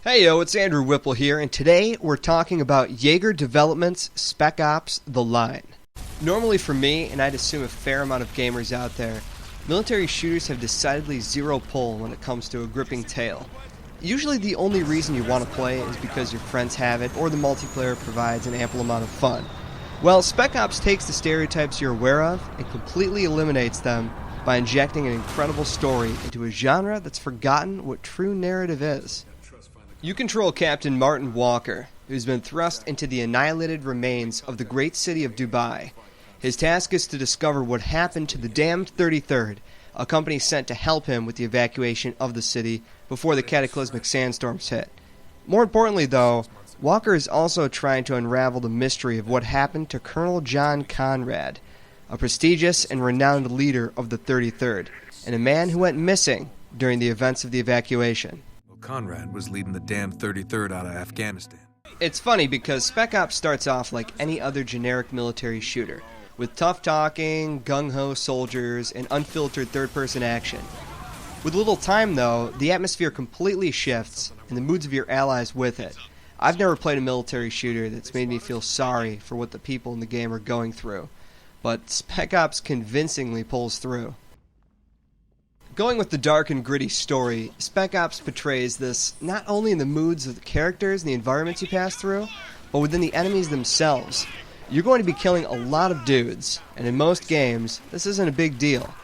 Hey yo, it's Andrew Whipple here, and today we're talking about Jaeger Development's Spec Ops: The Line. Normally for me, and I'd assume a fair amount of gamers out there, military shooters have decidedly zero pull when it comes to a gripping tale. Usually the only reason you want to play is because your friends have it, or the multiplayer provides an ample amount of fun. Well, Spec Ops takes the stereotypes you're aware of and completely eliminates them by injecting an incredible story into a genre that's forgotten what true narrative is. You control Captain Martin Walker, who's been thrust into the annihilated remains of the great city of Dubai. His task is to discover what happened to the damned 33rd, a company sent to help him with the evacuation of the city before the cataclysmic sandstorms hit. More importantly, though, Walker is also trying to unravel the mystery of what happened to Colonel John Conrad, a prestigious and renowned leader of the 33rd, and a man who went missing during the events of the evacuation. Conrad was leading the damn 33rd out of Afghanistan. It's funny because Spec Ops starts off like any other generic military shooter, with tough talking, gung-ho soldiers, and unfiltered third-person action. With little time, though, the atmosphere completely shifts, and the moods of your allies with it. I've never played a military shooter that's made me feel sorry for what the people in the game are going through, but Spec Ops convincingly pulls through. Going with the dark and gritty story, Spec Ops portrays this not only in the moods of the characters and the environments you pass through, but within the enemies themselves. You're going to be killing a lot of dudes, and in most games, this isn't a big deal.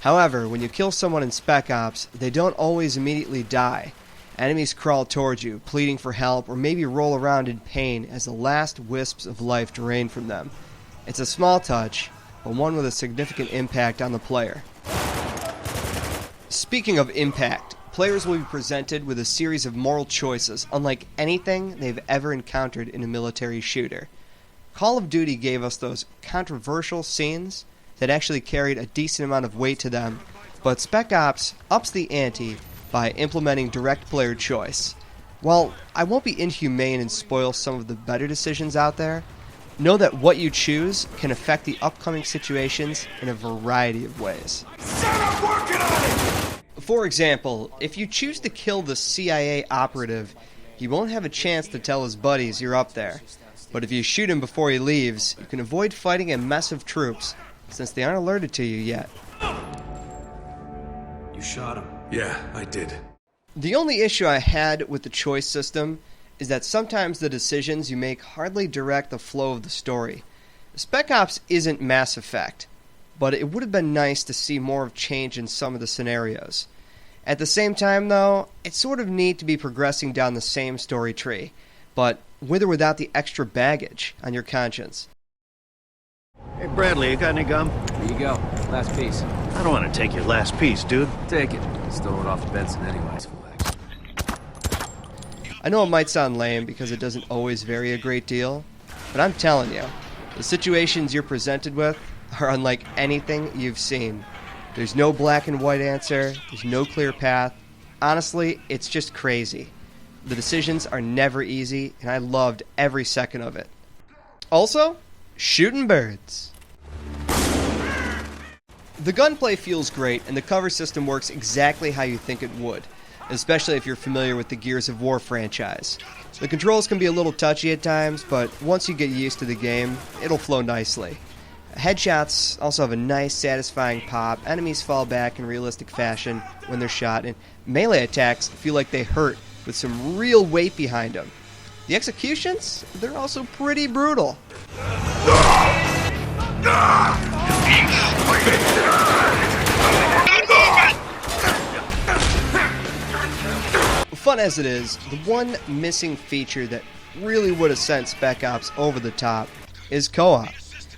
However, when you kill someone in Spec Ops, they don't always immediately die. Enemies crawl towards you, pleading for help, or maybe roll around in pain as the last wisps of life drain from them. It's a small touch, but one with a significant impact on the player. Speaking of impact, players will be presented with a series of moral choices unlike anything they've ever encountered in a military shooter. Call of Duty gave us those controversial scenes that actually carried a decent amount of weight to them, but Spec Ops ups the ante by implementing direct player choice. While I won't be inhumane and spoil some of the better decisions out there, know that what you choose can affect the upcoming situations in a variety of ways. I'm working on it! For example, if you choose to kill the CIA operative, he won't have a chance to tell his buddies you're up there. But if you shoot him before he leaves, you can avoid fighting a mess of troops, since they aren't alerted to you yet. You shot him? Yeah, I did. The only issue I had with the choice system is that sometimes the decisions you make hardly direct the flow of the story. Spec Ops isn't Mass Effect, but it would have been nice to see more of change in some of the scenarios. At the same time, though, it's sort of neat to be progressing down the same story tree, but with or without the extra baggage on your conscience. Hey, Bradley, you got any gum? Here you go. Last piece. I don't want to take your last piece, dude. Take it. Stole it off Benson anyways. I know it might sound lame because it doesn't always vary a great deal, but I'm telling you, the situations you're presented with are unlike anything you've seen. There's no black and white answer, there's no clear path. Honestly, it's just crazy. The decisions are never easy, and I loved every second of it. Also, shooting birds. The gunplay feels great, and the cover system works exactly how you think it would, especially if you're familiar with the Gears of War franchise. The controls can be a little touchy at times, but once you get used to the game, it'll flow nicely. Headshots also have a nice, satisfying pop, enemies fall back in realistic fashion when they're shot, and melee attacks feel like they hurt with some real weight behind them. The executions, they're also pretty brutal. Fun as it is, the one missing feature that really would have sent Spec Ops over the top is co-op.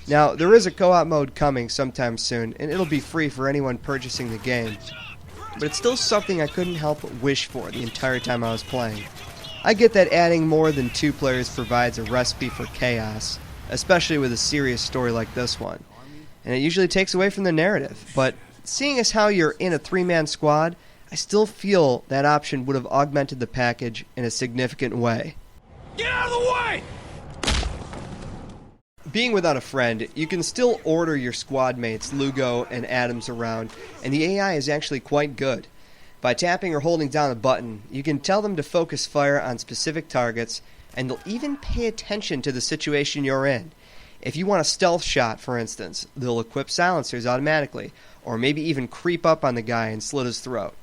Now, there is a co-op mode coming sometime soon, and it'll be free for anyone purchasing the game. But it's still something I couldn't help but wish for the entire time I was playing. I get that adding more than 2 players provides a recipe for chaos, especially with a serious story like this one. And it usually takes away from the narrative, but seeing as how you're in a 3-man squad, I still feel that option would have augmented the package in a significant way. Get out of the way! Being without a friend, you can still order your squad mates, Lugo and Adams, around, and the AI is actually quite good. By tapping or holding down a button, you can tell them to focus fire on specific targets, and they'll even pay attention to the situation you're in. If you want a stealth shot, for instance, they'll equip silencers automatically, or maybe even creep up on the guy and slit his throat.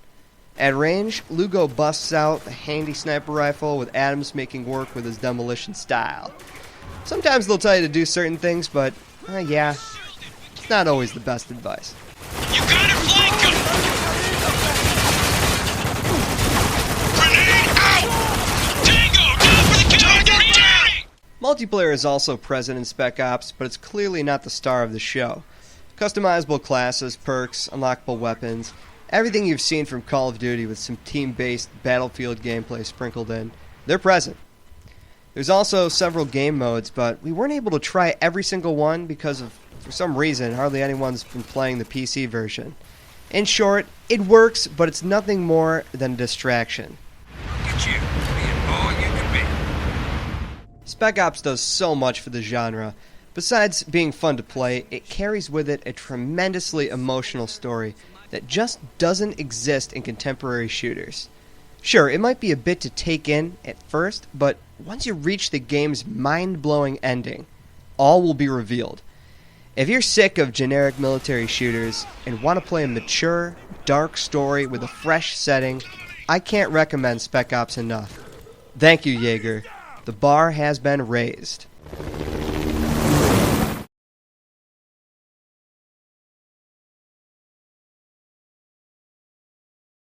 At range, Lugo busts out a handy sniper rifle with Adams making work with his demolition style. Sometimes they'll tell you to do certain things, but, yeah, it's not always the best advice. You gotta flank him! Grenade out! Tango, down for the kill! Target! Multiplayer is also present in Spec Ops, but it's clearly not the star of the show. Customizable classes, perks, unlockable weapons, everything you've seen from Call of Duty with some team-based Battlefield gameplay sprinkled in, they're present. There's also several game modes, but we weren't able to try every single one because for some reason, hardly anyone's been playing the PC version. In short, it works, but it's nothing more than a distraction. Look at you, being all you can be. Spec Ops does so much for the genre. Besides being fun to play, it carries with it a tremendously emotional story that just doesn't exist in contemporary shooters. Sure, it might be a bit to take in at first, but once you reach the game's mind-blowing ending, all will be revealed. If you're sick of generic military shooters and want to play a mature, dark story with a fresh setting, I can't recommend Spec Ops enough. Thank you, Jaeger. The bar has been raised.